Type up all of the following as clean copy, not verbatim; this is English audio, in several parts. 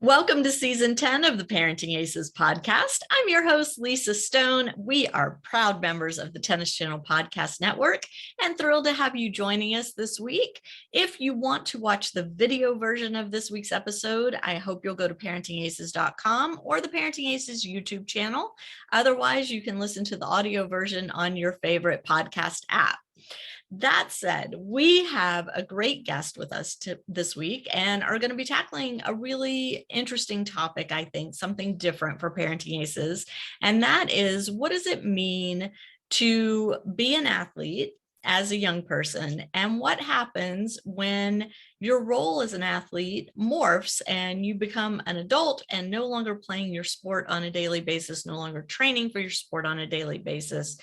Welcome to season 10 of the Parenting Aces podcast. I'm your host, Lisa Stone. We are proud members of the Tennis Channel Podcast Network and thrilled to have you joining us this week. If you want to watch the video version of this week's episode, I hope you'll go to parentingaces.com or the Parenting Aces YouTube channel. Otherwise, you can listen to the audio version on your favorite podcast app. That said, we have a great guest with us this week and are going to be tackling a really interesting topic, I think, something different for Parenting Aces. And that is, what does it mean to be an athlete as a young person? And what happens when your role as an athlete morphs and you become an adult and no longer playing your sport on a daily basis, no longer training for your sport on a daily basis?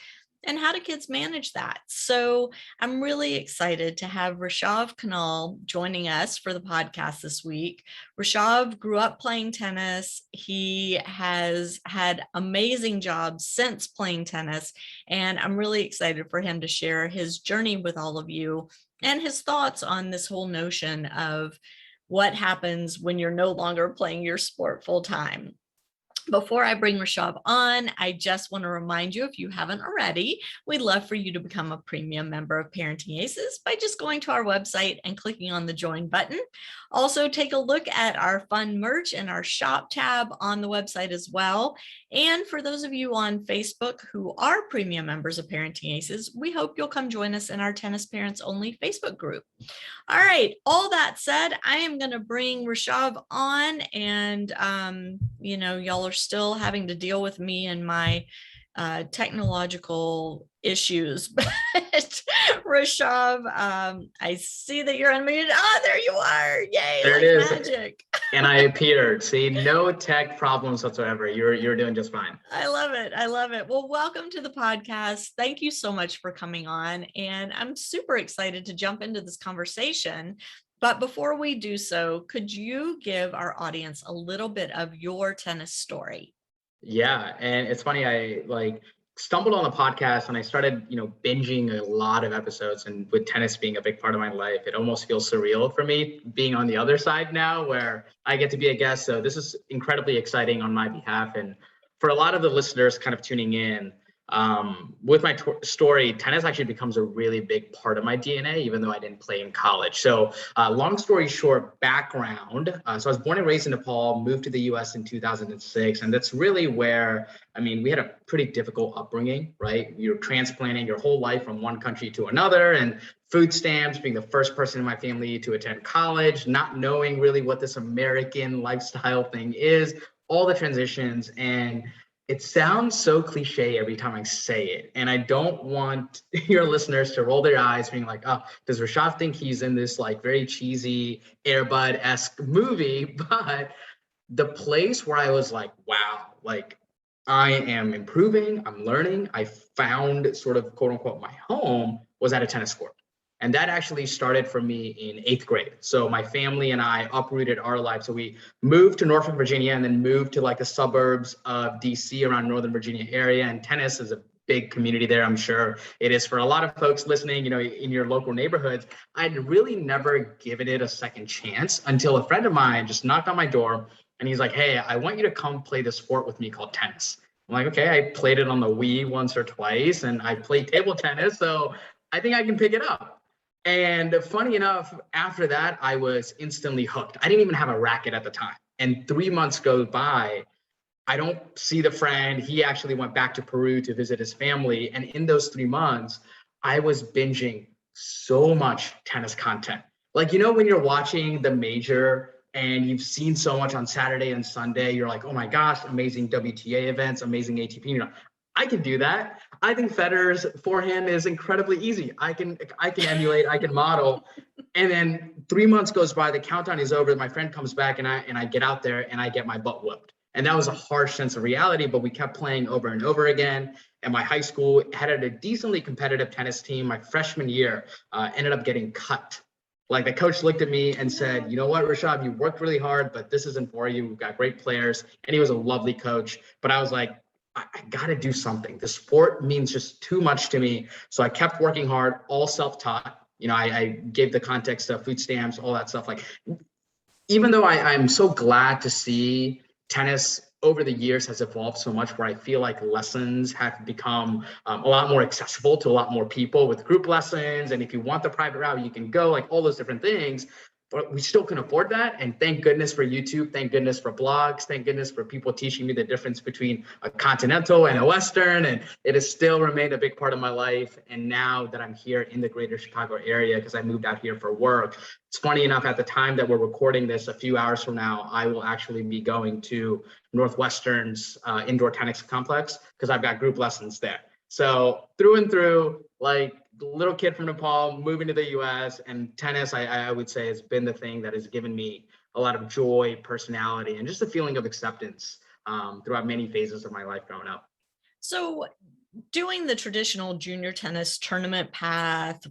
And how do kids manage that? So I'm really excited to have Rishav Khanal joining us for the podcast this week. Rishav grew up playing tennis. He has had amazing jobs since playing tennis, and I'm really excited for him to share his journey with all of you and his thoughts on this whole notion of what happens when you're no longer playing your sport full time. Before I bring Rishav on, I just want to remind you, if you haven't already, we'd love for you to become a premium member of Parenting Aces by just going to our website and clicking on the join button. Also, take a look at our fun merch and our shop tab on the website as well. And for those of you on Facebook who are premium members of Parenting Aces, we hope you'll come join us in our Tennis Parents Only Facebook group. All right, all that said, I am going to bring Rishav on, and y'all are still having to deal with me and my technological issues. But Rishav, I see that you're unmuted. Oh, there you are. Yay. There it is. Magic. And I appeared. See, no tech problems whatsoever. You're doing just fine. I love it. I love it. Well, welcome to the podcast. Thank you so much for coming on. And I'm super excited to jump into this conversation. But before we do so, could you give our audience a little bit of your tennis story? Yeah. And it's funny, I stumbled on the podcast and I started, binging a lot of episodes, and with tennis being a big part of my life, it almost feels surreal for me being on the other side now where I get to be a guest. So this is incredibly exciting on my behalf. And for a lot of the listeners kind of tuning in, with my story, tennis actually becomes a really big part of my DNA, even though I didn't play in college. So long story short, background. So I was born and raised in Nepal, moved to the US in 2006. And that's really where, we had a pretty difficult upbringing, right? You're transplanting your whole life from one country to another, and food stamps, being the first person in my family to attend college, not knowing really what this American lifestyle thing is, all the transitions. And it sounds so cliche every time I say it. And I don't want your listeners to roll their eyes being like, oh, does Rishav think he's in this very cheesy Air Bud-esque movie? But the place where I was like, wow, I am improving, I'm learning. I found sort of quote unquote my home was at a tennis court. And that actually started for me in 8th grade. So my family and I uprooted our lives. So we moved to Norfolk, Virginia, and then moved to the suburbs of DC around Northern Virginia area. And tennis is a big community there. I'm sure it is for a lot of folks listening, in your local neighborhoods. I'd really never given it a second chance until a friend of mine just knocked on my door and he's like, hey, I want you to come play this sport with me called tennis. I'm like, okay, I played it on the Wii once or twice and I played table tennis. So I think I can pick it up. And funny enough, after that, I was instantly hooked. I didn't even have a racket at the time. And 3 months go by, I don't see the friend. He actually went back to Peru to visit his family. And in those 3 months, I was binging so much tennis content. When you're watching the major and you've seen so much on Saturday and Sunday, you're like, oh my gosh, amazing WTA events, amazing ATP. I can do that. I think Federer's forehand is incredibly easy. I can emulate, I can model. And then 3 months goes by, the countdown is over. My friend comes back and I get out there and I get my butt whooped. And that was a harsh sense of reality, but we kept playing over and over again. And my high school had a decently competitive tennis team. My freshman year ended up getting cut. The coach looked at me and said, you know what, Rishav, you worked really hard, but this isn't for you. We've got great players. And he was a lovely coach. But I was like, I got to do something. The sport means just too much to me. So I kept working hard, all self-taught. I gave the context of food stamps, all that stuff. even though I'm so glad to see tennis over the years has evolved so much where I feel like lessons have become a lot more accessible to a lot more people with group lessons. And if you want the private route, you can go, like all those different things. But we still can afford that. And thank goodness for YouTube. Thank goodness for blogs. Thank goodness for people teaching me the difference between a continental and a Western. And it has still remained a big part of my life. And now that I'm here in the greater Chicago area, because I moved out here for work, it's funny enough, at the time that we're recording this, a few hours from now, I will actually be going to Northwestern's indoor tennis complex because I've got group lessons there. So through and through, like little kid from Nepal, moving to the US, and tennis, I would say, has been the thing that has given me a lot of joy, personality, and just a feeling of acceptance throughout many phases of my life growing up. So doing the traditional junior tennis tournament path,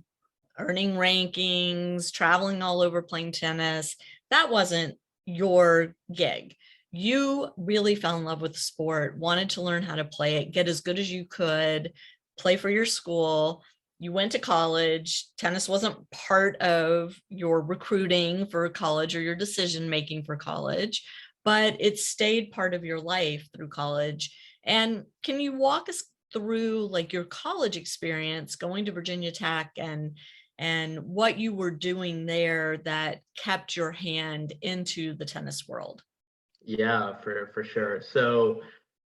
earning rankings, traveling all over playing tennis, that wasn't your gig. You really fell in love with the sport, wanted to learn how to play it, get as good as you could, play for your school. You went to college. Tennis wasn't part of your recruiting for college or your decision making for college, but it stayed part of your life through college. And can you walk us through like your college experience going to Virginia Tech and what you were doing there that kept your hand into the tennis world? Yeah, for sure. So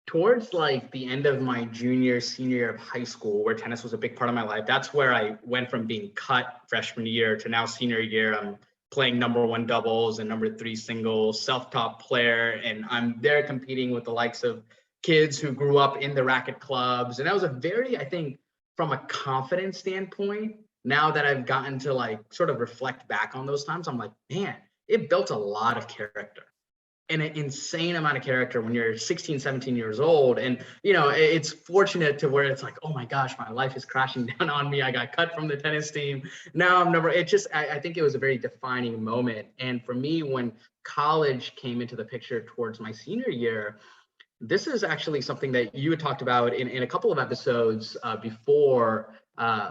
towards like the end of my senior year of high school, where tennis was a big part of my life, that's where I went from being cut freshman year to now senior year. I'm playing number one doubles and number three singles, self-taught player, and I'm there competing with the likes of kids who grew up in the racket clubs. And that was a very, I think, from a confidence standpoint, now that I've gotten to like sort of reflect back on those times, I'm like, man, it built a lot of character and an insane amount of character when you're 16, 17 years old. And, you know, it's fortunate to where it's like, oh my gosh, my life is crashing down on me. I got cut from the tennis team. Now I'm never, it just, I think it was a very defining moment. And for me, when college came into the picture towards my senior year, this is actually something that you had talked about in a couple of episodes before,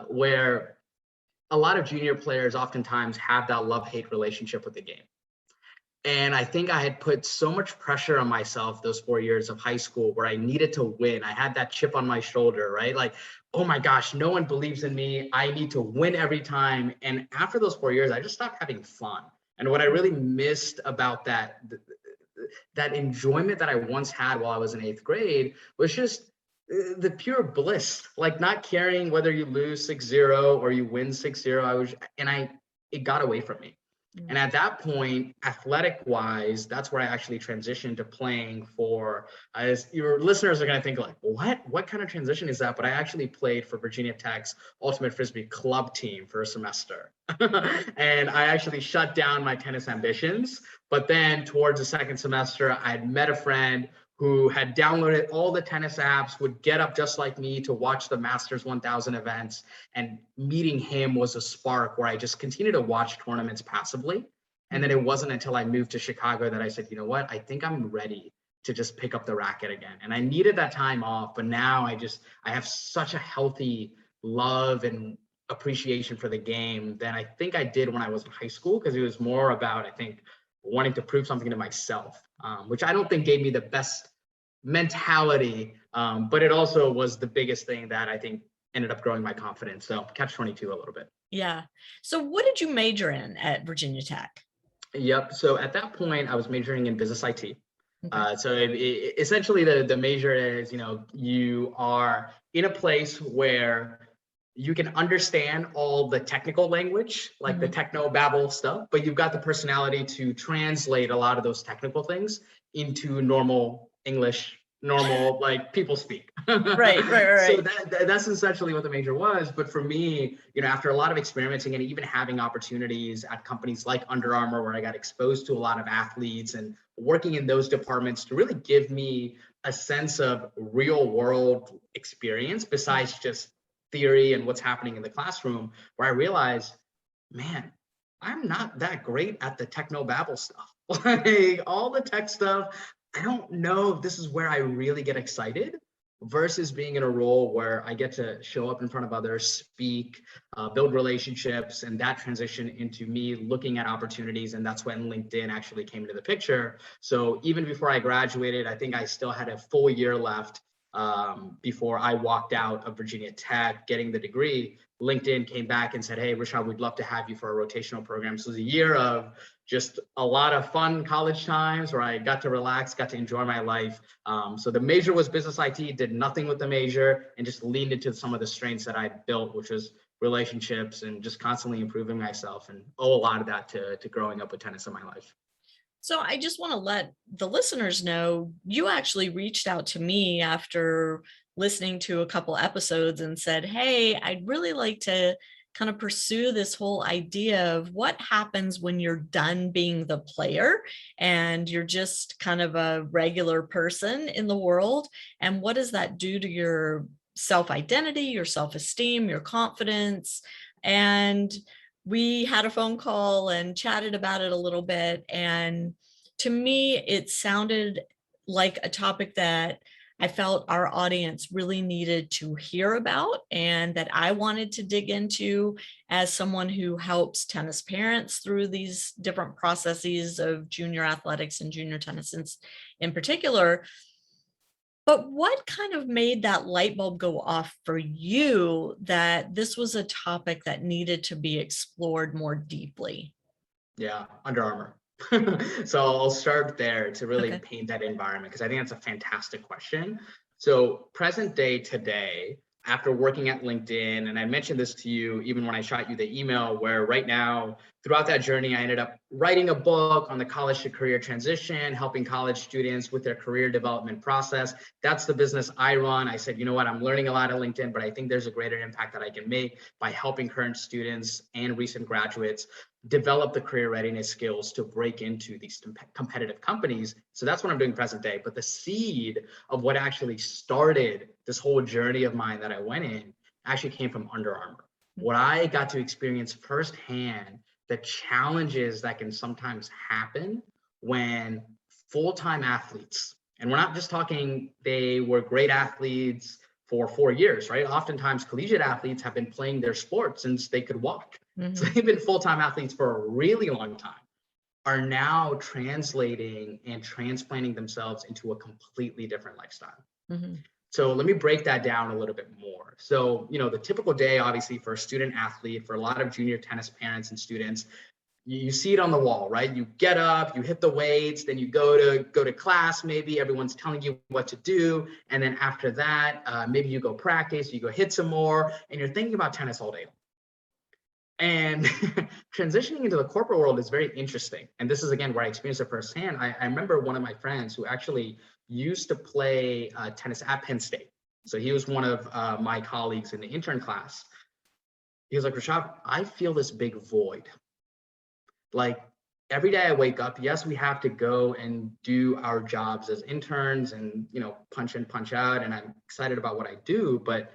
where a lot of junior players oftentimes have that love-hate relationship with the game. And I think I had put so much pressure on myself those 4 years of high school where I needed to win. I had that chip on my shoulder, right? Like, oh my gosh, no one believes in me. I need to win every time. And after those 4 years, I just stopped having fun. And what I really missed about that enjoyment that I once had while I was in 8th grade was just the pure bliss, like not caring whether you lose 6-0 or you win 6-0. It got away from me. And at that point, athletic wise, that's where I actually transitioned to playing for, as your listeners are going to think like, what kind of transition is that? But I actually played for Virginia Tech's Ultimate Frisbee club team for a semester. And I actually shut down my tennis ambitions. But then towards the second semester, I had met a friend who had downloaded all the tennis apps, would get up just like me to watch the Masters 1000 events. And meeting him was a spark where I just continued to watch tournaments passively. And then it wasn't until I moved to Chicago that I said, you know what, I think I'm ready to just pick up the racket again. And I needed that time off, but now I have such a healthy love and appreciation for the game than I think I did when I was in high school, because it was more about, I think, wanting to prove something to myself, which I don't think gave me the best mentality, but it also was the biggest thing that I think ended up growing my confidence. So catch-22 a little bit. Yeah. So what did you major in at Virginia Tech? Yep. So at that point, I was majoring in business IT. Okay. So essentially the major is, you are in a place where you can understand all the technical language, like the techno babble stuff, but you've got the personality to translate a lot of those technical things into normal English, normal, like people speak. Right. So that's essentially what the major was. But for me, after a lot of experimenting and even having opportunities at companies like Under Armour, where I got exposed to a lot of athletes and working in those departments to really give me a sense of real world experience besides just theory and what's happening in the classroom, where I realized, man, I'm not that great at the techno babble stuff. Like all the tech stuff, I don't know if this is where I really get excited. versus being in a role where I get to show up in front of others, speak, build relationships, and that transition into me looking at opportunities. And that's when LinkedIn actually came into the picture. So even before I graduated, I think I still had a full year left before I walked out of Virginia Tech getting the degree. LinkedIn came back and said, hey, Rishav, we'd love to have you for a rotational program. So it was a year of just a lot of fun college times where I got to relax, got to enjoy my life. So the major was business IT, did nothing with the major, and just leaned into some of the strengths that I built, which was relationships and just constantly improving myself, and owe a lot of that to growing up with tennis in my life. So I just want to let the listeners know you actually reached out to me after listening to a couple episodes and said, hey, I'd really like to kind of pursue this whole idea of what happens when you're done being the player and you're just kind of a regular person in the world. And what does that do to your self-identity, your self-esteem, your confidence? And we had a phone call and chatted about it a little bit. And to me, it sounded like a topic that I felt our audience really needed to hear about and that I wanted to dig into as someone who helps tennis parents through these different processes of junior athletics and junior tennis in particular. But what kind of made that light bulb go off for you that this was a topic that needed to be explored more deeply? Yeah, Under Armour. So I'll start there to really Okay. paint that environment, because I think that's a fantastic question. So present day today, after working at LinkedIn, and I mentioned this to you even when I shot you the email, where right now, throughout that journey, I ended up writing a book on the college to career transition, helping college students with their career development process. That's the business I run. I said, you know what, I'm learning a lot at LinkedIn, but I think there's a greater impact that I can make by helping current students and recent graduates develop the career readiness skills to break into these competitive companies. So that's what I'm doing present day. But the seed of what actually started this whole journey of mine that I went in actually came from Under Armour. What I got to experience firsthand, the challenges that can sometimes happen when full-time athletes, and we're not just talking they were great athletes for 4 years, right? Oftentimes collegiate athletes have been playing their sport since they could walk. So they've been full-time athletes for a really long time, are now translating and transplanting themselves into a completely different lifestyle. Mm-hmm. So let me break that down a little bit more. So, the typical day, obviously, for a student athlete, for a lot of junior tennis parents and students, you see it on the wall, right? You get up, you hit the weights, then you go to class. Maybe everyone's telling you what to do, and then after that, maybe you go practice, you go hit some more, and you're thinking about tennis all day. And transitioning into the corporate world is very interesting. And this is, again, where I experienced it firsthand. I remember one of my friends who actually used to play tennis at Penn State. So he was one of my colleagues in the intern class. He was like, Rishav, I feel this big void. Like every day I wake up, yes, we have to go and do our jobs as interns and, punch in, punch out. And I'm excited about what I do, but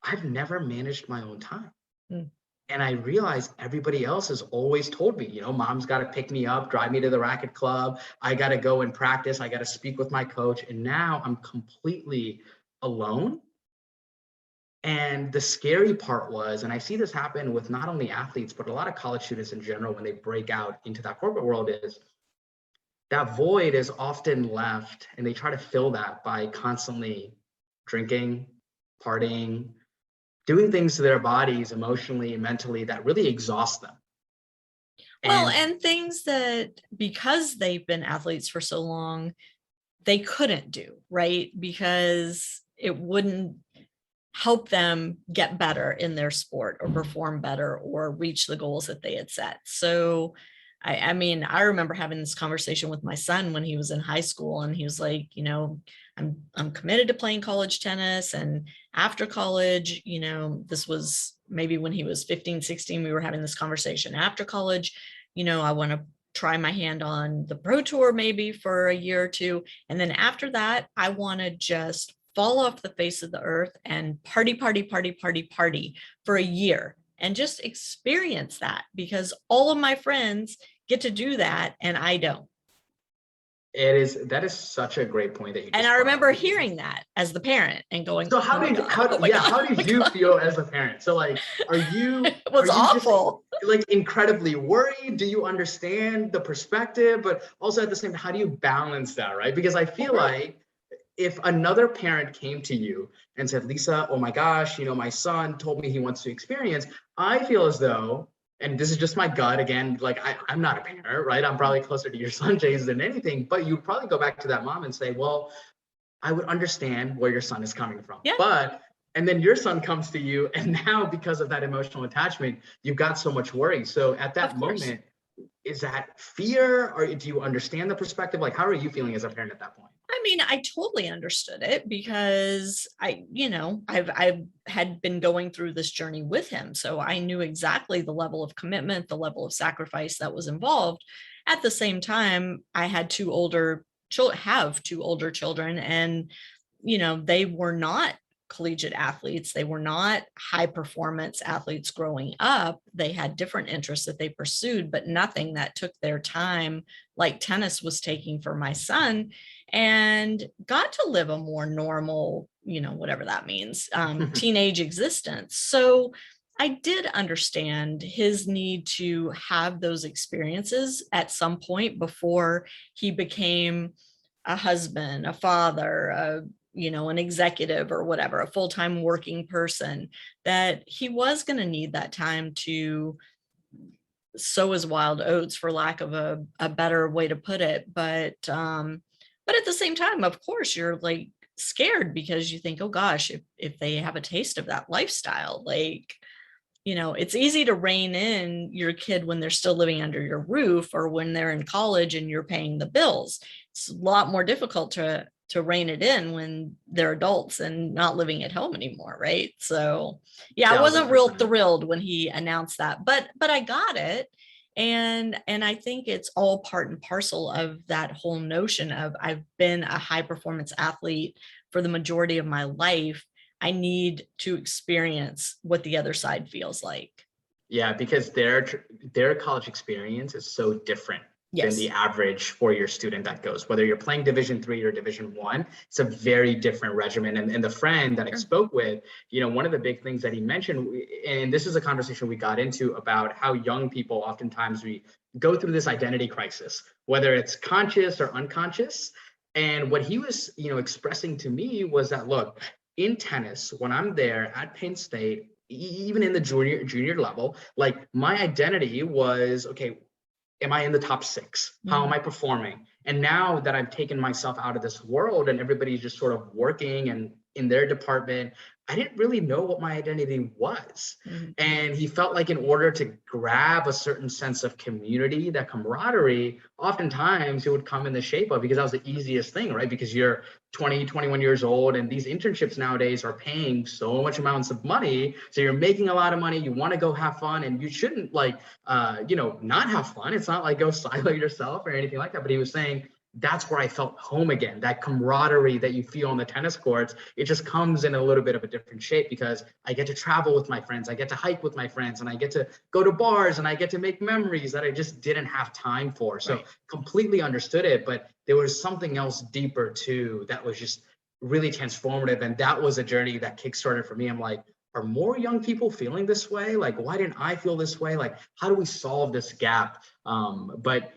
I've never managed my own time. Mm. And I realized everybody else has always told me, mom's got to pick me up, drive me to the racket club. I got to go and practice. I got to speak with my coach. And now I'm completely alone. And the scary part was, and I see this happen with not only athletes, but a lot of college students in general, when they break out into that corporate world, is that void is often left, and they try to fill that by constantly drinking, partying, doing things to their bodies emotionally and mentally that really exhaust them. Well, and things that, because they've been athletes for so long, they couldn't do, right? Because it wouldn't help them get better in their sport or perform better or reach the goals that they had set. So I mean, I remember having this conversation with my son when he was in high school, and he was like, I'm committed to playing college tennis. And after college, this was maybe when he was 15, 16, we were having this conversation. After college, I want to try my hand on the pro tour maybe for a year or two. And then after that, I want to just fall off the face of the earth and party for a year and just experience that, because all of my friends get to do that and I don't. That is such a great point that you And just I brought remember up. hearing that as the parent and going, So oh my God, oh my God, how oh my did you God. feel as a parent? So like, It are was you just awful. like incredibly worried? Do you understand the perspective? But also at the same time, how do you balance that, right? Because I feel like if another parent came to you and said, Lisa, oh my gosh, my son told me he wants to experience, I feel as though, and this is just my gut again, like I'm not a parent, right? I'm probably closer to your son, James, than anything, but you'd probably go back to that mom and say, well, I would understand where your son is coming from. Yeah. And then your son comes to you, and now because of that emotional attachment, you've got so much worry. So at that moment, is that fear, or do you understand the perspective? Like, how are you feeling as a parent at that point? I mean, I totally understood it because I've had been going through this journey with him. So I knew exactly the level of commitment, the level of sacrifice that was involved. At the same time, I had have two older children, and they were not collegiate athletes. They were not high performance athletes growing up. They had different interests that they pursued, but nothing that took their time like tennis was taking for my son, and got to live a more normal, whatever that means, teenage existence. So I did understand his need to have those experiences at some point before he became a husband, a father, an executive or whatever, a full-time working person, that he was going to need that time to sow his wild oats, for lack of a better way to put it. But at the same time, of course, you're like scared because you think, oh gosh, if they have a taste of that lifestyle, like, it's easy to rein in your kid when they're still living under your roof or when they're in college and you're paying the bills. It's a lot more difficult to rein it in when they're adults and not living at home anymore, right? So yeah, I wasn't real 1000%. thrilled when he announced that, but I got it. And I think it's all part and parcel of that whole notion of, I've been a high performance athlete for the majority of my life. I need to experience what the other side feels like. Yeah, because their college experience is so different than the Yes. average four-year student that goes. Whether you're playing Division III or Division I, it's a very different regimen. And the friend that I spoke with, one of the big things that he mentioned, and this is a conversation we got into about how young people, oftentimes we go through this identity crisis, whether it's conscious or unconscious. And what he was, expressing to me was that, look, in tennis, when I'm there at Penn State, even in the junior level, like my identity was, okay, am I in the top 6? How am I performing? And now that I've taken myself out of this world and everybody's just sort of working and in their department, I didn't really know what my identity was. And he felt like in order to grab a certain sense of community, that camaraderie, oftentimes it would come in the shape of, because that was the easiest thing, right? Because you're 20, 21 years old, and these internships nowadays are paying so much amounts of money. So you're making a lot of money, you want to go have fun, and you shouldn't not have fun. It's not like go silo yourself or anything like that. But he was saying, that's where I felt home again. That camaraderie that you feel on the tennis courts, it just comes in a little bit of a different shape because I get to travel with my friends, I get to hike with my friends, and I get to go to bars, and I get to make memories that I just didn't have time for. So completely understood it, but there was something else deeper too that was just really transformative. And that was a journey that kickstarted for me. I'm like, are more young people feeling this way? Like, why didn't I feel this way? Like, how do we solve this gap? But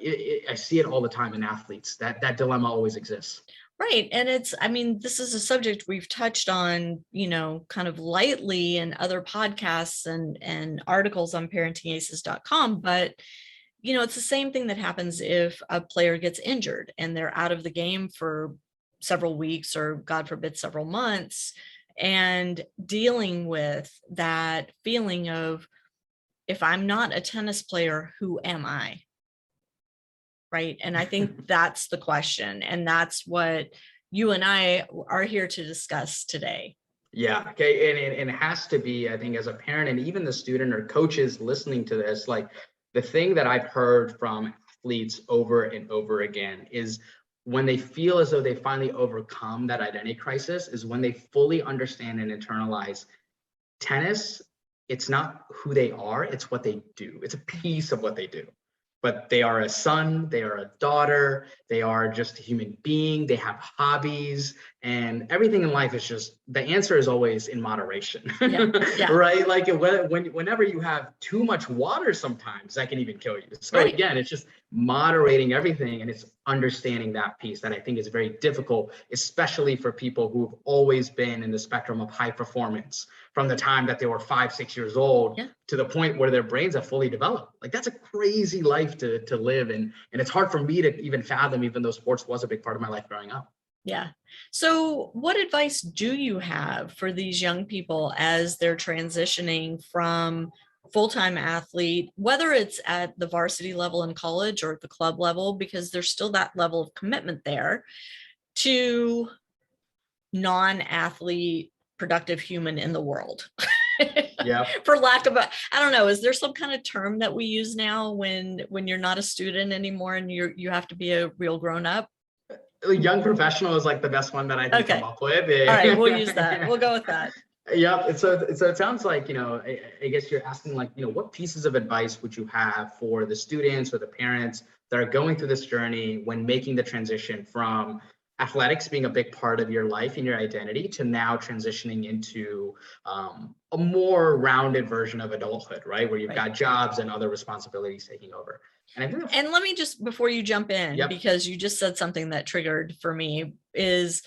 I see it all the time in athletes. That dilemma always exists. Right. And this is a subject we've touched on, kind of lightly in other podcasts and articles on parentingaces.com. But, it's the same thing that happens if a player gets injured and they're out of the game for several weeks or, God forbid, several months, and dealing with that feeling of, if I'm not a tennis player, who am I? Right. And I think that's the question. And that's what you and I are here to discuss today. Yeah. Okay. And it has to be, I think, as a parent and even the student or coaches listening to this, like the thing that I've heard from athletes over and over again is when they feel as though they finally overcome that identity crisis is when they fully understand and internalize tennis. It's not who they are, it's what they do. It's a piece of what they do. but they are a son, they are a daughter, they are just a human being, they have hobbies, and everything in life is just, the answer is always in moderation, Yeah. right? Like whenever you have too much water, sometimes that can even kill you. So Right. again, it's just moderating everything, and it's understanding that piece that I think is very difficult, especially for people who've always been in the spectrum of high performance from the time that they were 5-6 years old to the point where their brains have fully developed. Like, that's a crazy life to live, and it's hard for me to even fathom, even though sports was a big part of my life growing up. Yeah. So what advice do you have for these young people as they're transitioning from full-time athlete, whether it's at the varsity level in college or at the club level, because there's still that level of commitment there, to non-athlete productive human in the world? Yeah. For lack of I don't know, is there some kind of term that we use now when you're not a student anymore and you have to be a real grown up? Young professional is like the best one that I can come up with. All right, we'll use that. We'll go with that. Yeah. So it sounds like, I guess you're asking, like, what pieces of advice would you have for the students or the parents that are going through this journey when making the transition from athletics being a big part of your life and your identity to now transitioning into a more rounded version of adulthood, right? Where you've got jobs and other responsibilities taking over. And let me just, before you jump in, because you just said something that triggered for me, is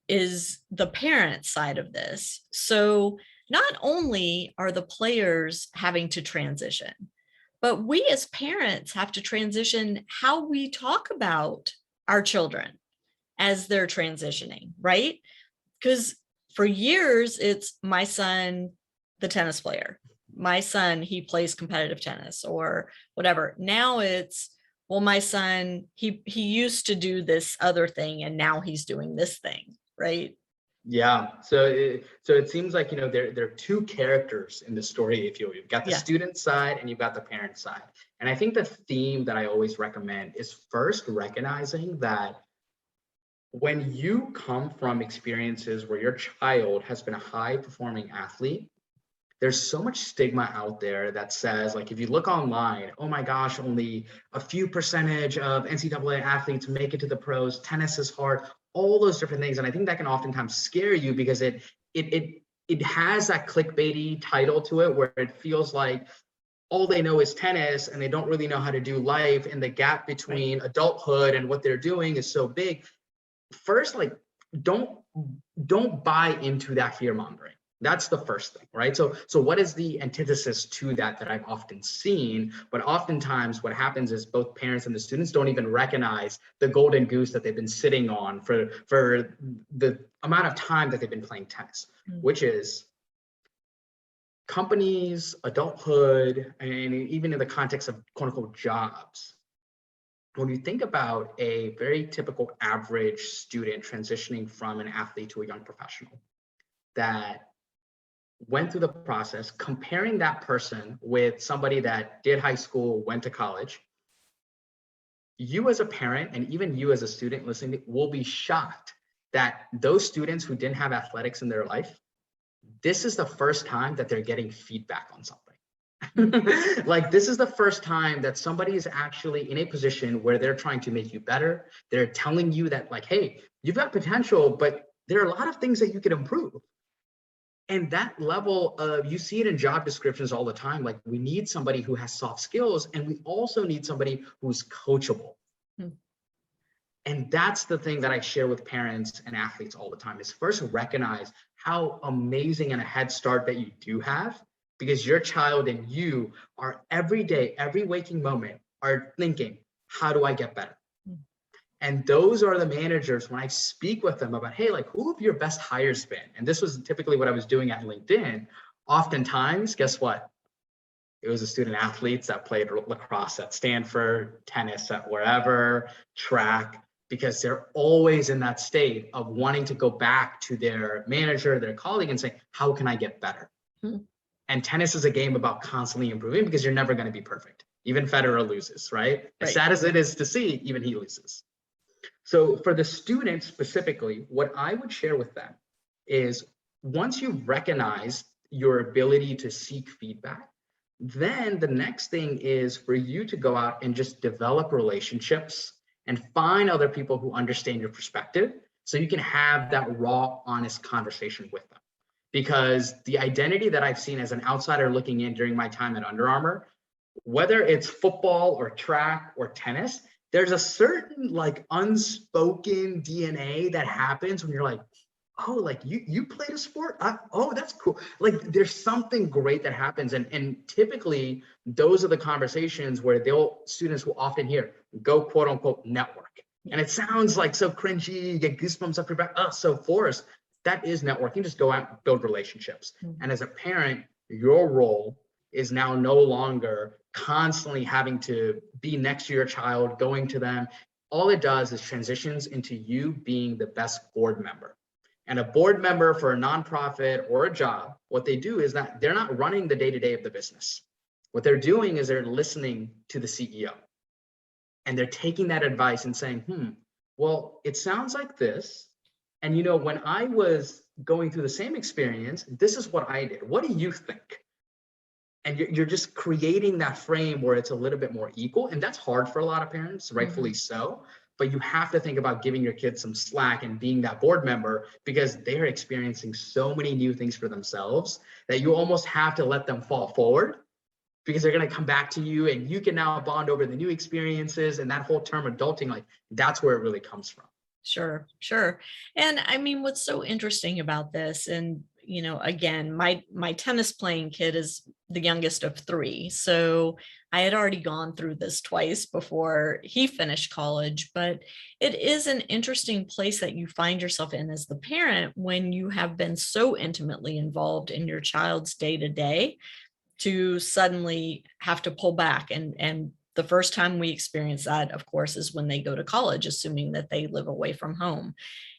the parent side of this. So not only are the players having to transition, but we as parents have to transition how we talk about our children as they're transitioning, right? Because for years, it's my son, the tennis player. My son, he plays competitive tennis or whatever. Now it's, well, my son, he used to do this other thing and now he's doing this thing, right? Yeah. So it seems like, there are two characters in the story, if you will. You've got the student side and you've got the parent side. And I think the theme that I always recommend is first recognizing that when you come from experiences where your child has been a high performing athlete, there's so much stigma out there that says, like, if you look online, oh my gosh, only a few percentage of NCAA athletes make it to the pros, tennis is hard, all those different things. And I think that can oftentimes scare you because it has that clickbaity title to it where it feels like all they know is tennis and they don't really know how to do life, and the gap between adulthood and what they're doing is so big. First, like, don't buy into that fear mongering. That's the first thing, right? So what is the antithesis to that I've often seen? But oftentimes what happens is both parents and the students don't even recognize the golden goose that they've been sitting on for the amount of time that they've been playing tennis, which is companies, adulthood, and even in the context of quote unquote jobs. When you think about a very typical average student transitioning from an athlete to a young professional that went through the process, comparing that person with somebody that did high school, went to college, you as a parent and even you as a student listening will be shocked that those students who didn't have athletics in their life, this is the first time that they're getting feedback on something. Like, this is the first time that somebody is actually in a position where they're trying to make you better. They're telling you that, like, hey, you've got potential, but there are a lot of things that you can improve. And that level of, you see it in job descriptions all the time. Like, we need somebody who has soft skills, and we also need somebody who's coachable. And that's the thing that I share with parents and athletes all the time, is first recognize how amazing and a head start that you do have, because your child and you are every day, every waking moment are thinking, how do I get better? And those are the managers, when I speak with them about, hey, like, who have your best hires been? And this was typically what I was doing at LinkedIn. Oftentimes, guess what? It was the student athletes that played lacrosse at Stanford, tennis at wherever, track, because they're always in that state of wanting to go back to their manager, their colleague, and say, how can I get better? And tennis is a game about constantly improving, because you're never going to be perfect. Even Federer loses, right? As sad as it is to see, even he loses. So for the students specifically, what I would share with them is, once you've recognized your ability to seek feedback, Then the next thing is for you to go out and just develop relationships and find other people who understand your perspective so you can have that raw, honest conversation with them. Because the identity that I've seen as an outsider looking in during my time at Under Armour, whether it's football or track or tennis, there's a certain like unspoken DNA that happens when you're like, oh, like you played a sport? Oh, that's cool. Like there's something great that happens. And typically those are the conversations where students will often hear, go quote unquote network. And it sounds like so cringy, you get goosebumps up your back. Oh, so forced. That is networking. Just go out and build relationships. Mm-hmm. And as a parent, your role is now no longer constantly having to be next to your child, going to them. All it does is transitions into you being the best board member. And a board member for a nonprofit or a job, what they do is that they're not running the day-to-day of the business. What they're doing is they're listening to the CEO. And they're taking that advice and saying, well, it sounds like this. And when I was going through the same experience, this is what I did. What do you think? And you're just creating that frame where it's a little bit more equal. And that's hard for a lot of parents, rightfully so. But you have to think about giving your kids some slack and being that board member because they're experiencing so many new things for themselves that you almost have to let them fall forward because they're going to come back to you and you can now bond over the new experiences and that whole term adulting, like that's where it really comes from. Sure. And I mean, what's so interesting about this, and again, my tennis playing kid is the youngest of 3. So I had already gone through this twice before he finished college, but it is an interesting place that you find yourself in as the parent when you have been so intimately involved in your child's day-to-day to suddenly have to pull back. And the first time we experience that, of course, is when they go to college, assuming that they live away from home.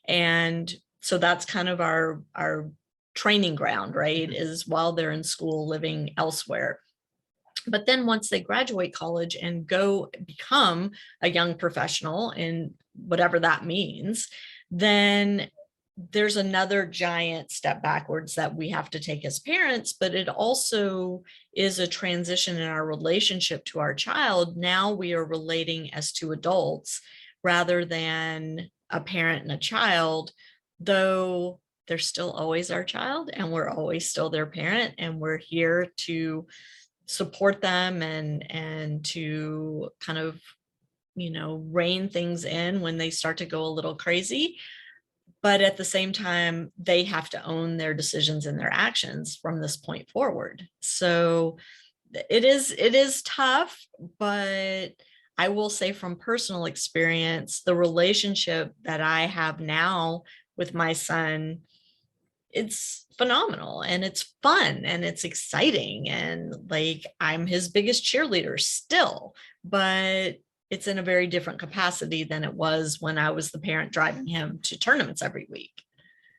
And so that's kind of our training ground, right? Is while they're in school living elsewhere. But then once they graduate college and go become a young professional in whatever that means, then there's another giant step backwards that we have to take as parents, but it also is a transition in our relationship to our child. Now we are relating as two adults rather than a parent and a child, though they're still always our child and we're always still their parent, and we're here to support them and to kind of, rein things in when they start to go a little crazy. But at the same time, they have to own their decisions and their actions from this point forward. So it is tough, but I will say from personal experience, the relationship that I have now with my son, it's phenomenal and it's fun and it's exciting. And like, I'm his biggest cheerleader still, but it's in a very different capacity than it was when I was the parent driving him to tournaments every week.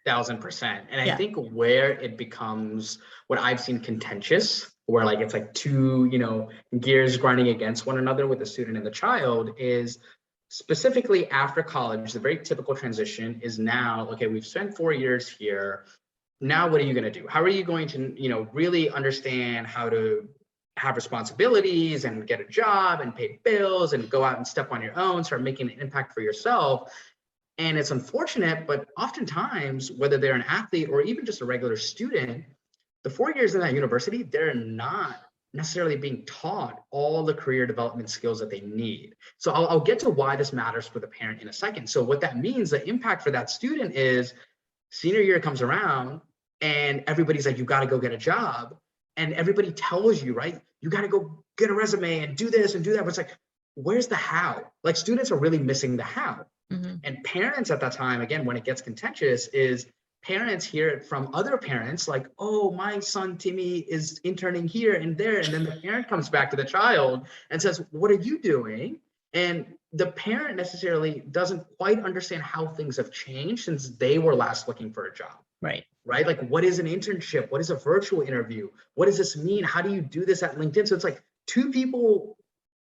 1,000%. And I think where it becomes what I've seen contentious, where like it's like two, gears grinding against one another with the student and the child, is specifically after college. The very typical transition is now, okay, we've spent 4 years here. Now, what are you going to do? How are you going to, really understand how to have responsibilities and get a job and pay bills and go out and step on your own, start making an impact for yourself? And it's unfortunate, but oftentimes, whether they're an athlete or even just a regular student, the 4 years in that university, they're not necessarily being taught all the career development skills that they need. So I'll get to why this matters for the parent in a second. So what that means, the impact for that student is senior year comes around and everybody's like, you got to go get a job. And everybody tells you, right, you got to go get a resume and do this and do that. But it's like, where's the how? Like students are really missing the how. Mm-hmm. And parents at that time, again, when it gets contentious, is parents hear it from other parents like, oh, my son Timmy is interning here and there. And then the parent comes back to the child and says, what are you doing? And the parent necessarily doesn't quite understand how things have changed since they were last looking for a job. Right. Like, what is an internship? What is a virtual interview? What does this mean? How do you do this at LinkedIn? So it's like two people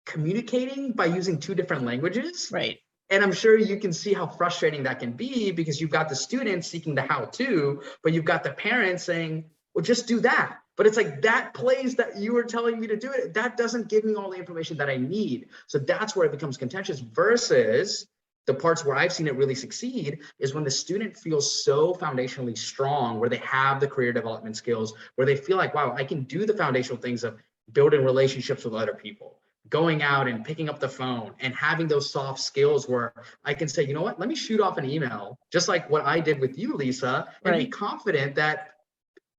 communicating by using two different languages. Right. And I'm sure you can see how frustrating that can be because you've got the students seeking the how-to, but you've got the parents saying, well, just do that. But it's like that plays that you were telling me to do it, that doesn't give me all the information that I need. So that's where it becomes contentious versus the parts where I've seen it really succeed is when the student feels so foundationally strong, where they have the career development skills, where they feel like, wow, I can do the foundational things of building relationships with other people, going out and picking up the phone and having those soft skills where I can say, you know what, let me shoot off an email, just like what I did with you, Lisa, and be confident that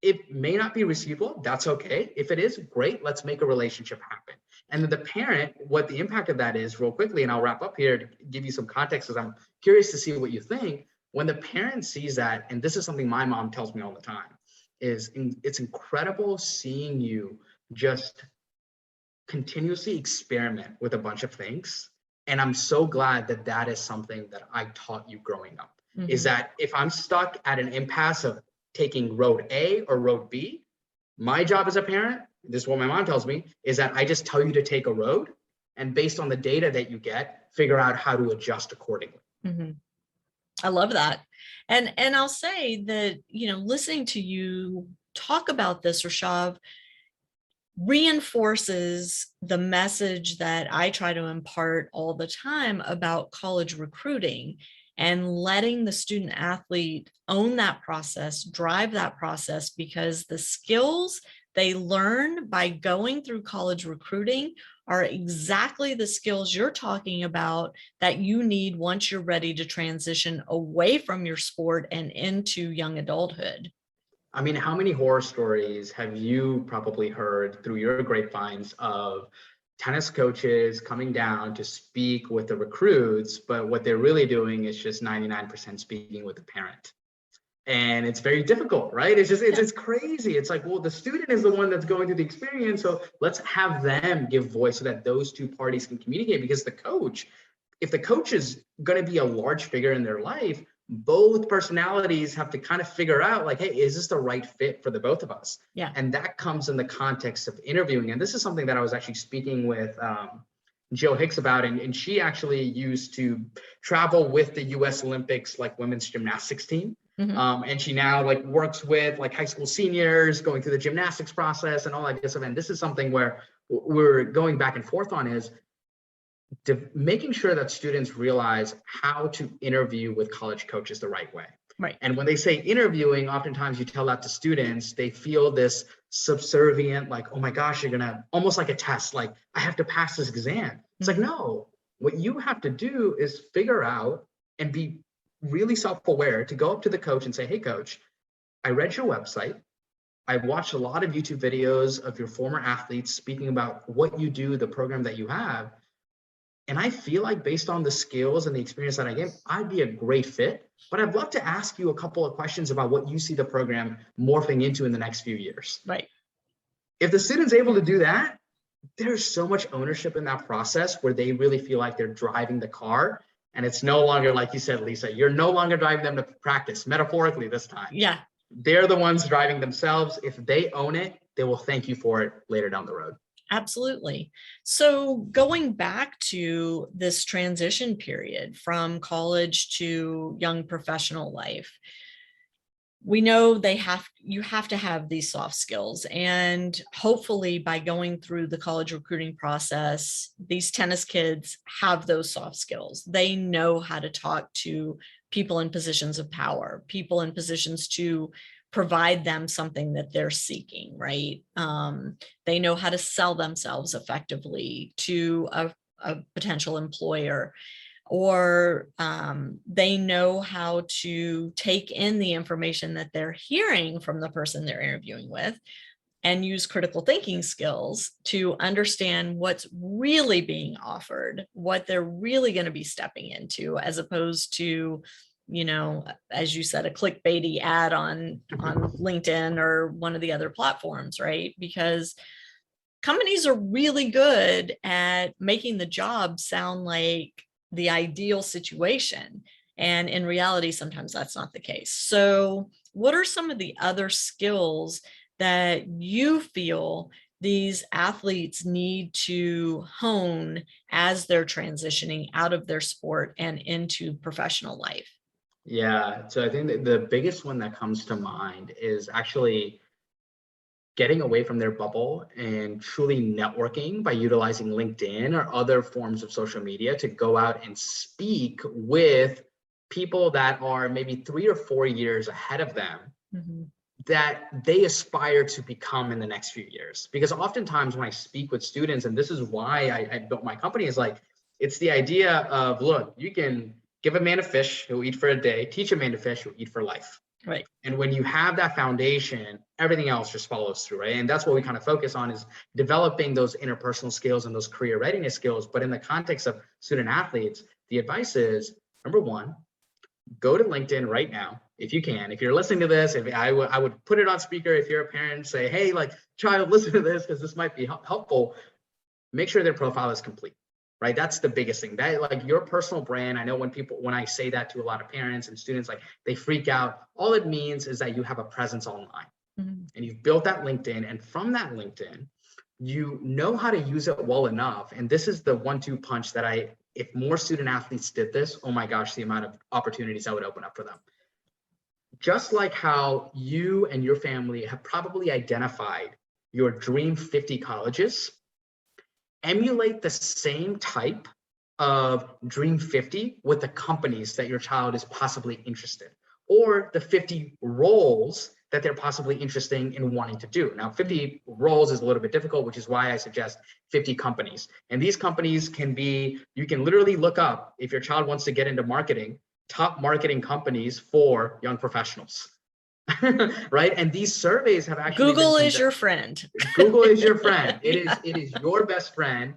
it may not be receivable. That's okay. If it is, great. Let's make a relationship happen. And then the parent, what the impact of that is real quickly, and I'll wrap up here to give you some context because I'm curious to see what you think. When the parent sees that, and this is something my mom tells me all the time, it's incredible seeing you just continuously experiment with a bunch of things. And I'm so glad that that is something that I taught you growing up, is that if I'm stuck at an impasse of taking road A or road B, my job as a parent, this is what my mom tells me, is that I just tell you to take a road, and based on the data that you get, figure out how to adjust accordingly. I love that. And I'll say that, listening to you talk about this, Rishav, reinforces the message that I try to impart all the time about college recruiting and letting the student athlete own that process, drive that process, because the skills they learn by going through college recruiting are exactly the skills you're talking about that you need once you're ready to transition away from your sport and into young adulthood. I mean, how many horror stories have you probably heard through your grapevines of tennis coaches coming down to speak with the recruits, but what they're really doing is just 99% speaking with the parent? And it's very difficult, right? It's crazy. It's like, well, the student is the one that's going through the experience. So let's have them give voice so that those two parties can communicate, because if the coach is going to be a large figure in their life, both personalities have to kind of figure out like, hey, is this the right fit for the both of us? Yeah. And that comes in the context of interviewing. And this is something that I was actually speaking with Jill Hicks about, and she actually used to travel with the US Olympics like women's gymnastics team. And she now like works with like high school seniors going through the gymnastics process and all that good stuff. And this is something where we're going back and forth on is making sure that students realize how to interview with college coaches the right way. Right. And when they say interviewing, oftentimes you tell that to students, they feel this subservient, like, oh my gosh, you're gonna almost like a test, like I have to pass this exam. It's like, no, what you have to do is figure out and be really self-aware to go up to the coach and say, hey coach, I read your website. I watched a lot of YouTube videos of your former athletes speaking about what you do, the program that you have. And I feel like based on the skills and the experience that I gained, I'd be a great fit. But I'd love to ask you a couple of questions about what you see the program morphing into in the next few years. Right. If the student's able to do that, there's so much ownership in that process where they really feel like they're driving the car. And it's no longer, like you said, Lisa, you're no longer driving them to practice, metaphorically this time. Yeah. They're the ones driving themselves. If they own it, they will thank you for it later down the road. Absolutely. So going back to this transition period from college to young professional life, we know you have to have these soft skills. And hopefully by going through the college recruiting process, these tennis kids have those soft skills. They know how to talk to people in positions of power, people in positions to provide them something that they're seeking, right? They know how to sell themselves effectively to a potential employer, or they know how to take in the information that they're hearing from the person they're interviewing with and use critical thinking skills to understand what's really being offered, what they're really going to be stepping into, as opposed to, as you said, a clickbaity ad on LinkedIn or one of the other platforms, right? Because companies are really good at making the job sound like the ideal situation. And in reality, sometimes that's not the case. So what are some of the other skills that you feel these athletes need to hone as they're transitioning out of their sport and into professional life? Yeah, so I think that the biggest one that comes to mind is actually getting away from their bubble and truly networking by utilizing LinkedIn or other forms of social media to go out and speak with people that are maybe 3 or 4 years ahead of them, that they aspire to become in the next few years. Because oftentimes when I speak with students, and this is why I built my company, is like, it's the idea of, look, you can give a man a fish, he'll eat for a day, teach a man to fish, he'll eat for life. Right. And when you have that foundation, everything else just follows through, right? And that's what we kind of focus on, is developing those interpersonal skills and those career readiness skills. But in the context of student athletes, the advice is, number one, go to LinkedIn right now, if you can. If you're listening to this, if I would put it on speaker. If you're a parent, say, hey, like, child, listen to this because this might be helpful. Make sure their profile is complete. Right? That's the biggest thing. That, like, your personal brand. I know when I say that to a lot of parents and students, like, they freak out. All it means is that you have a presence online and you've built that LinkedIn. And from that LinkedIn, you know how to use it well enough. And this is the 1-2 punch that if more student athletes did this, oh my gosh, the amount of opportunities that would open up for them. Just like how you and your family have probably identified your dream 50 colleges, emulate the same type of dream 50 with the companies that your child is possibly interested, or the 50 roles that they're possibly interested in wanting to do. Now, 50 roles is a little bit difficult, which is why I suggest 50 companies. And these companies can be, you can literally look up, if your child wants to get into marketing, top marketing companies for young professionals. Right? And these surveys have actually Google is your friend. Google is your friend. It is your best friend.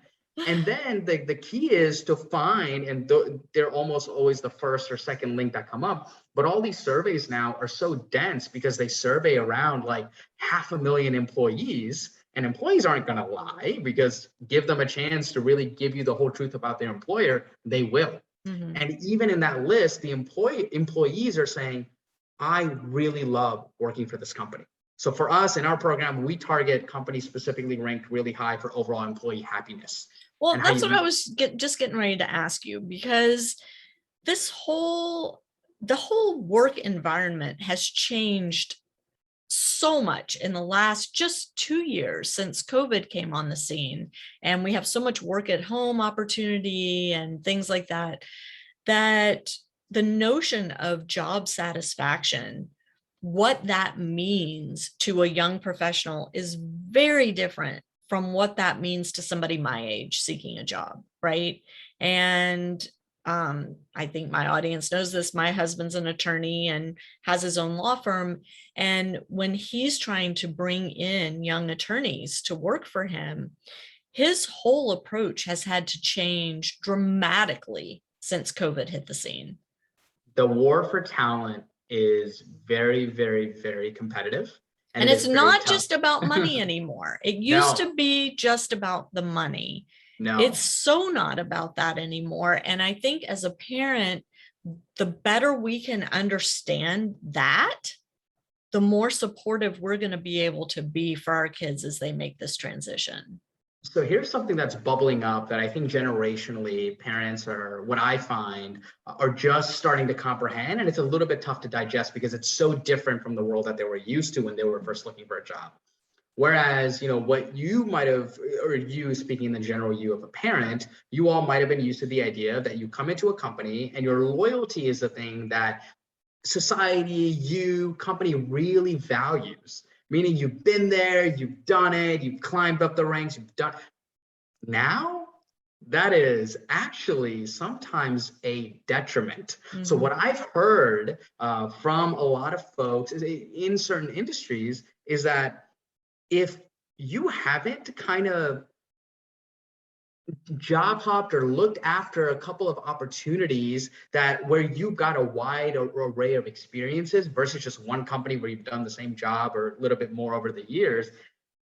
And then the key is to find, and they're almost always the first or second link that come up. But all these surveys now are so dense because they survey around like 500,000 employees, and employees aren't going to lie, because give them a chance to really give you the whole truth about their employer, they will. And even in that list, the employees are saying, I really love working for this company. So for us in our program, we target companies specifically ranked really high for overall employee happiness. Well, that's what I was just getting ready to ask you, because the whole work environment has changed so much in the last just 2 years since COVID came on the scene. And we have so much work at home opportunity and things like that, that the notion of job satisfaction, what that means to a young professional, is very different from what that means to somebody my age seeking a job, right? And I think my audience knows this. My husband's an attorney and has his own law firm. And when he's trying to bring in young attorneys to work for him, his whole approach has had to change dramatically since COVID hit the scene. The war for talent is very, very, very competitive. And it's not just about money anymore. It used to be just about the money. No, it's so not about that anymore. And I think as a parent, the better we can understand that, the more supportive we're going to be able to be for our kids as they make this transition. So here's something that's bubbling up that I think generationally parents what I find are just starting to comprehend. And it's a little bit tough to digest because it's so different from the world that they were used to when they were first looking for a job. Whereas, what you might have, or you speaking in the general you of a parent, you all might have been used to the idea that you come into a company and your loyalty is the thing that society, company really values. Meaning you've been there, you've done it, you've climbed up the ranks, you've done. Now, that is actually sometimes a detriment. Mm-hmm. So what I've heard from a lot of folks in certain industries is that if you haven't kind of job hopped or looked after a couple of opportunities where you got a wide array of experiences versus just one company where you've done the same job or a little bit more over the years,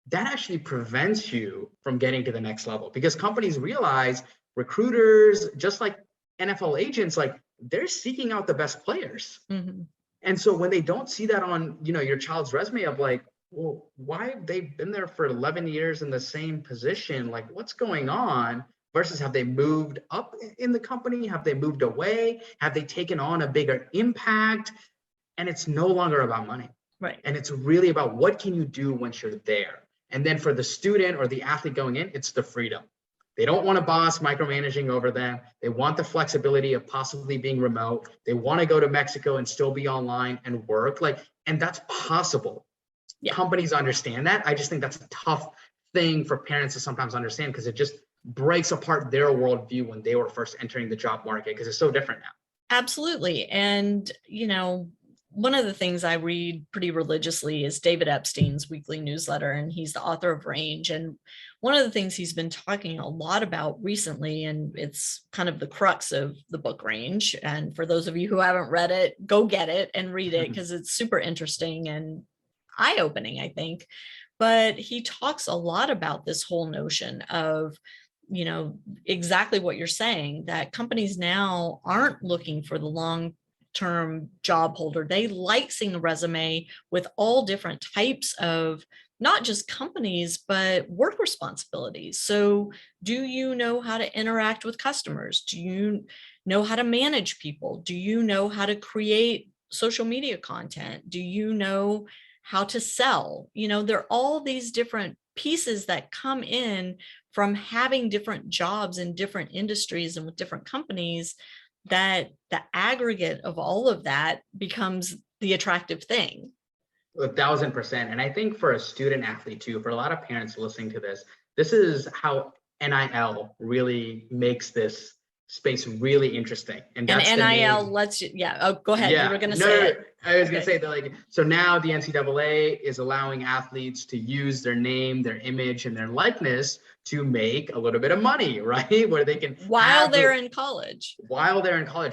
that actually prevents you from getting to the next level, because companies realize recruiters, just like NFL agents, like they're seeking out the best players. Mm-hmm. And so when they don't see that on, your child's resume of like, well, why have they been there for 11 years in the same position? Like, what's going on? Versus have they moved up in the company? Have they moved away? Have they taken on a bigger impact? And it's no longer about money. Right. And it's really about what can you do once you're there. And then for the student or the athlete going in, it's the freedom. They don't want a boss micromanaging over them. They want the flexibility of possibly being remote. They want to go to Mexico and still be online and work. And that's possible. Yeah. Companies understand that. I just think that's a tough thing for parents to sometimes understand, because it just breaks apart their worldview when they were first entering the job market, because it's so different now. Absolutely. And, one of the things I read pretty religiously is David Epstein's weekly newsletter, and he's the author of Range. And one of the things he's been talking a lot about recently, and it's kind of the crux of the book Range. And for those of you who haven't read it, go get it and read it, because it's super interesting and eye-opening, I think. But he talks a lot about this whole notion of, exactly what you're saying, that companies now aren't looking for the long-term job holder. They like seeing a resume with all different types of not just companies, but work responsibilities. So do you know how to interact with customers? Do you know how to manage people? Do you know how to create social media content? Do you know how to sell? There are all these different pieces that come in from having different jobs in different industries and with different companies, that the aggregate of all of that becomes the attractive thing. 1,000%. And I think for a student athlete too, for a lot of parents listening to this, this is how NIL really makes this space really interesting. And that's NIL, go ahead. Yeah. You were going to say it. I was going to say that, so now the NCAA is allowing athletes to use their name, their image, and their likeness to make a little bit of money, right? Where they can while they're in college,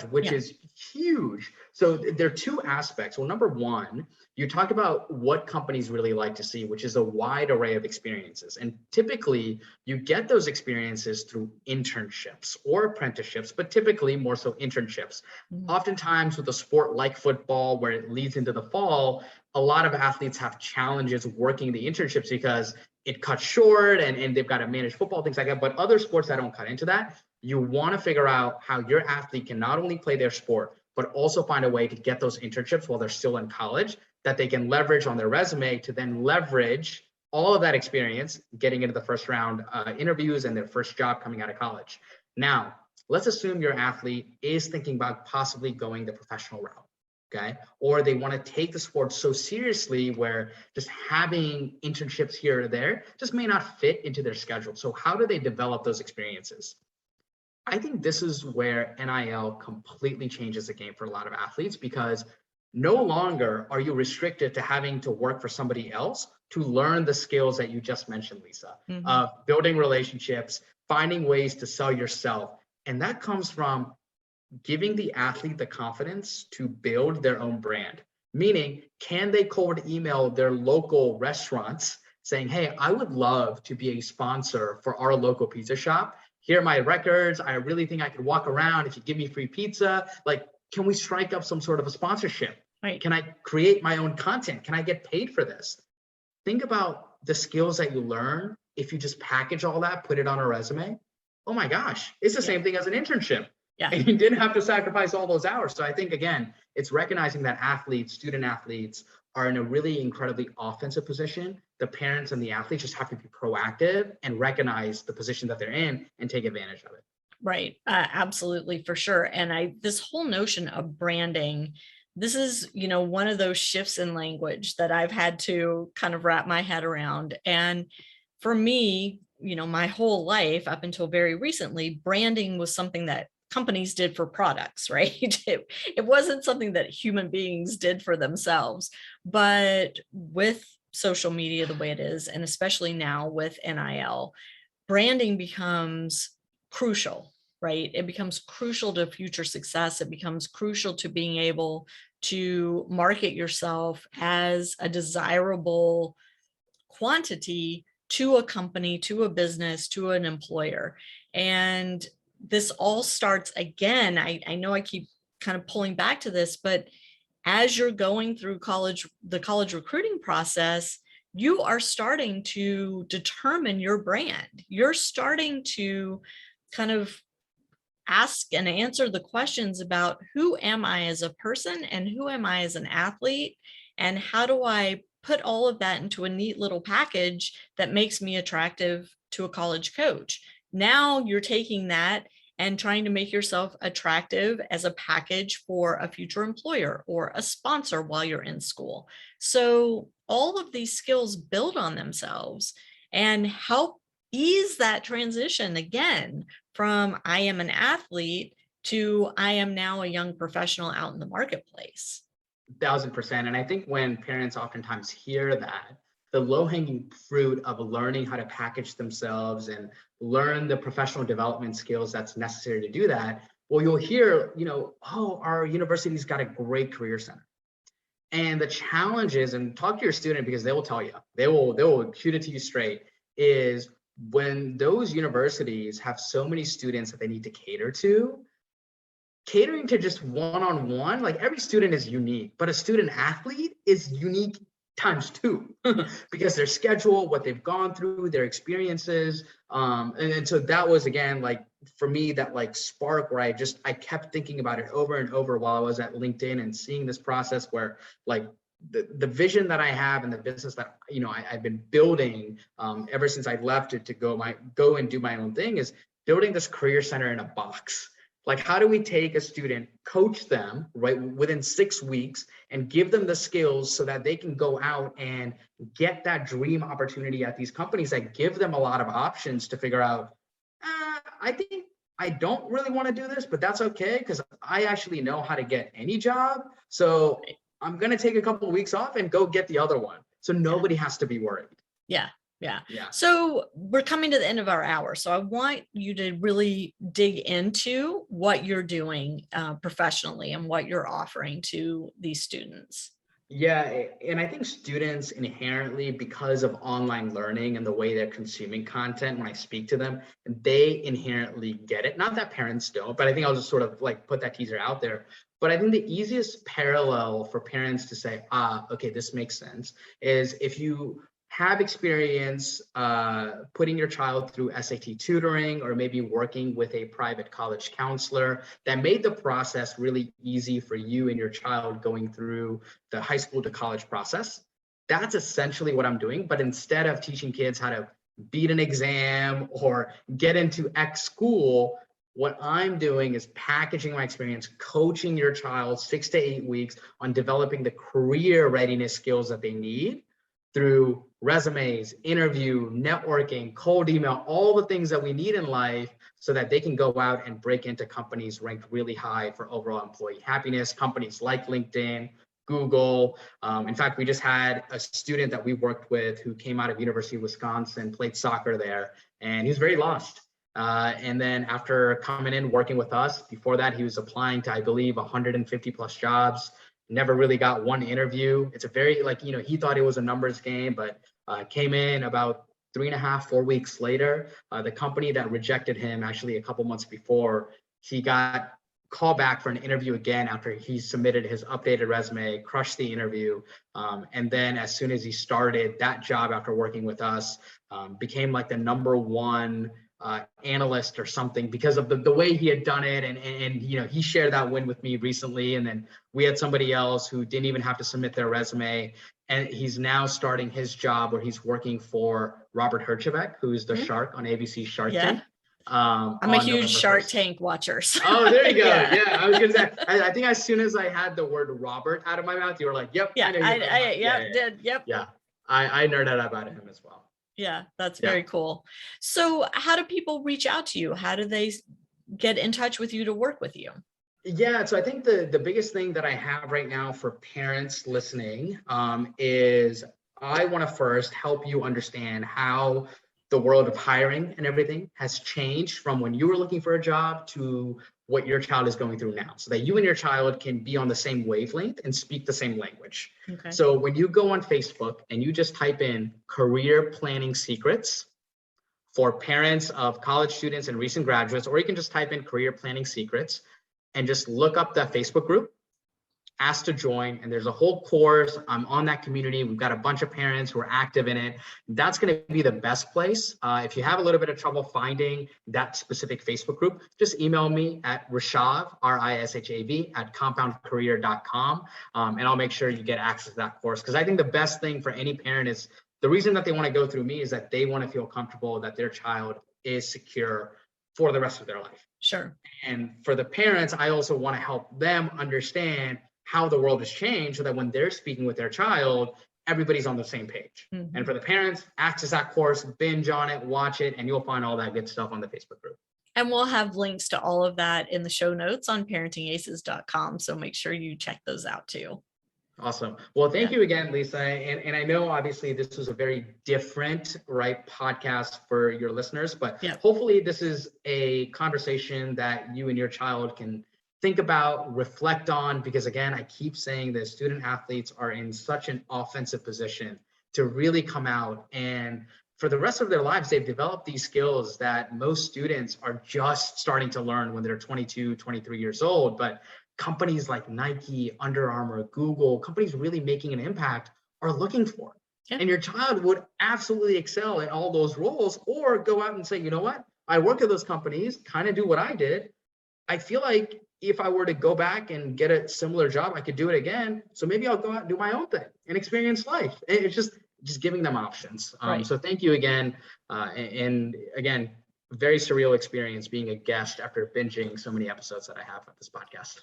which is huge. So there are two aspects. Well, number one, you talked about what companies really like to see, which is a wide array of experiences. And typically you get those experiences through internships or apprenticeships, but typically more so internships. Mm-hmm. Oftentimes with a sport like football, where it leads into the fall, a lot of athletes have challenges working the internships because it cuts short and they've got to manage football, things like that. But other sports that don't cut into that, you want to figure out how your athlete can not only play their sport, but also find a way to get those internships while they're still in college that they can leverage on their resume to then leverage all of that experience getting into the first round interviews and their first job coming out of college. Now, let's assume your athlete is thinking about possibly going the professional route. Okay. Or they want to take the sport so seriously where just having internships here or there just may not fit into their schedule. So how do they develop those experiences? I think this is where NIL completely changes the game for a lot of athletes, because no longer are you restricted to having to work for somebody else to learn the skills that you just mentioned, Lisa, of building relationships, finding ways to sell yourself. And that comes from giving the athlete the confidence to build their own brand. Meaning, can they cold email their local restaurants saying, hey, I would love to be a sponsor for our local pizza shop. Here are my records. I really think I could walk around if you give me free pizza. Can we strike up some sort of a sponsorship? Right. Can I create my own content? Can I get paid for this? Think about the skills that you learn if you just package all that, put it on a resume. Oh my gosh, it's the same thing as an internship. Yeah. And you didn't have to sacrifice all those hours. So I think, again, it's recognizing that student athletes are in a really incredibly offensive position. The parents and the athletes just have to be proactive and recognize the position that they're in and take advantage of it. Right. Absolutely, for sure. And this whole notion of branding, this is, one of those shifts in language that I've had to kind of wrap my head around. And for me, my whole life up until very recently, branding was something that companies did for products, right? It wasn't something that human beings did for themselves. But with social media the way it is, and especially now with NIL, branding becomes crucial, right? It becomes crucial to future success. It becomes crucial to being able to market yourself as a desirable quantity to a company, to a business, to an employer. And this all starts again. I know I keep kind of pulling back to this, but as you're going through the college recruiting process, you are starting to determine your brand. You're starting to kind of ask and answer the questions about who am I as a person and who am I as an athlete, And how do I put all of that into a neat little package that makes me attractive to a college coach? Now you're taking that and trying to make yourself attractive as a package for a future employer or a sponsor while you're in school. So all of these skills build on themselves and help ease that transition again from I am an athlete to I am now a young professional out in the marketplace. 1,000%. And I think when parents oftentimes hear that, the low-hanging fruit of learning how to package themselves and learn the professional development skills that's necessary to do that, well, you'll hear, oh, our university's got a great career center. And the challenge is, and talk to your student because they will tell you, they will shoot it to you straight, is when those universities have so many students that they need to cater to, catering to just one-on-one, like every student is unique, but a student athlete is unique times two because their schedule, what they've gone through, their experiences. And so that was, again, like for me, that like spark where I kept thinking about it over and over while I was at LinkedIn and seeing this process where like the vision that I have and the business that, I've been building ever since I left it to go and do my own thing is building this career center in a box. Like, how do we take a student, coach them right within 6 weeks and give them the skills so that they can go out and get that dream opportunity at these companies that give them a lot of options to figure out, I think I don't really want to do this, but that's okay because I actually know how to get any job. So I'm going to take a couple of weeks off and go get the other one. So nobody has to be worried. Yeah. So we're coming to the end of our hour. So I want you to really dig into what you're doing professionally and what you're offering to these students. Yeah, and I think students inherently, because of online learning and the way they're consuming content, when I speak to them, they inherently get it. Not that parents don't, but I think I'll just sort of like put that teaser out there. But I think the easiest parallel for parents to say, okay, this makes sense, is if you have experience putting your child through SAT tutoring or maybe working with a private college counselor that made the process really easy for you and your child going through the high school to college process. That's essentially what I'm doing. But instead of teaching kids how to beat an exam or get into X school, what I'm doing is packaging my experience, coaching your child 6 to 8 weeks on developing the career readiness skills that they need through resumes, interview, networking, cold email, all the things that we need in life so that they can go out and break into companies ranked really high for overall employee happiness, companies like LinkedIn, Google. In fact, we just had a student that we worked with who came out of University of Wisconsin, played soccer there, and he was very lost. And then after coming in, working with us, before that, he was applying to, I believe, 150 plus jobs. Never really got one interview. It's a very he thought it was a numbers game, but came in about 3.5, 4 weeks later. The company that rejected him actually a couple months before, he got called back for an interview again after he submitted his updated resume, crushed the interview. And then as soon as he started that job after working with us, became like the #1 analyst or something because of the way he had done it. And he shared that win with me recently. And then we had somebody else who didn't even have to submit their resume. And he's now starting his job where he's working for Robert Herjavec, who's the shark on ABC Shark Tank. I'm a huge Shark Tank watcher. So. Oh, there you go. Yeah, I was gonna say. I think as soon as I had the word Robert out of my mouth, you were like, "Yep." Yeah, I nerded out about him as well. Yeah, that's very cool. So, how do people reach out to you? How do they get in touch with you to work with you? Yeah, so I think the biggest thing that I have right now for parents listening is I want to first help you understand how the world of hiring and everything has changed from when you were looking for a job to what your child is going through now, so that you and your child can be on the same wavelength and speak the same language. Okay. So when you go on Facebook and you just type in career planning secrets for parents of college students and recent graduates, or you can just type in career planning secrets and just look up that Facebook group. ask to join, and there's a whole course. I'm on that community. We've got a bunch of parents who are active in it. That's going to be the best place. If you have a little bit of trouble finding that specific Facebook group, just email me at Rishav, Rishav, at compoundcareer.com, and I'll make sure you get access to that course. Because I think the best thing for any parent is the reason that they want to go through me is that they want to feel comfortable that their child is secure for the rest of their life. Sure. And for the parents, I also want to help them understand how the world has changed so that when they're speaking with their child, everybody's on the same page. And for the parents, access that course, binge on it, watch it, and you'll find all that good stuff on the Facebook group. And we'll have links to all of that in the show notes on parentingaces.com. So make sure you check those out too. Awesome. Well, thank you again, Lisa. And I know obviously this was a very different, podcast for your listeners, but hopefully this is a conversation that you and your child can think about, reflect on, because again, I keep saying that student athletes are in such an offensive position to really come out, and for the rest of their lives, they've developed these skills that most students are just starting to learn when they're 22, 23 years old. But companies like Nike, Under Armour, Google, companies really making an impact are looking for. And your child would absolutely excel in all those roles, or go out and say, you know what, I work at those companies, kind of do what I did. I feel like if I were to go back and get a similar job, I could do it again. So maybe I'll go out and do my own thing and experience life. It's just giving them options. So thank you again. And again, very surreal experience being a guest after binging so many episodes that I have of this podcast.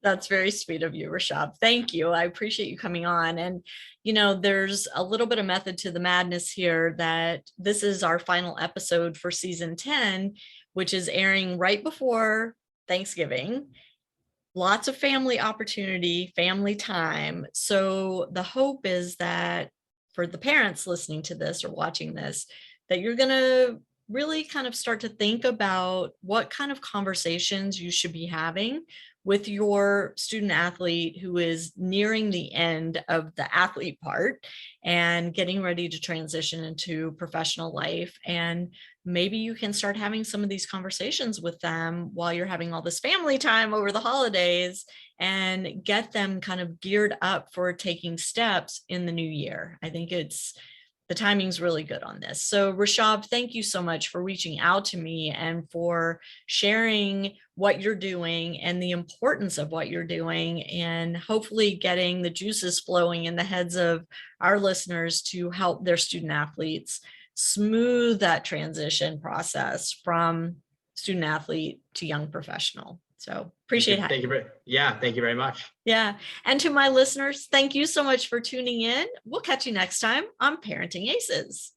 That's very sweet of you, Rishav. Thank you. I appreciate you coming on. And, there's a little bit of method to the madness here, that this is our final episode for season 10, which is airing right before Thanksgiving. Lots of family opportunity, family time. So the hope is that for the parents listening to this or watching this, that you're going to really kind of start to think about what kind of conversations you should be having with your student athlete who is nearing the end of the athlete part and getting ready to transition into professional life. And maybe you can start having some of these conversations with them while you're having all this family time over the holidays, and get them kind of geared up for taking steps in the new year. I think the timing's really good on this. So Rishav, thank you so much for reaching out to me and for sharing what you're doing and the importance of what you're doing, and hopefully getting the juices flowing in the heads of our listeners to help their student athletes smooth that transition process from student athlete to young professional. So appreciate it. Thank you very much. Yeah. And to my listeners, thank you so much for tuning in. We'll catch you next time on Parenting Aces.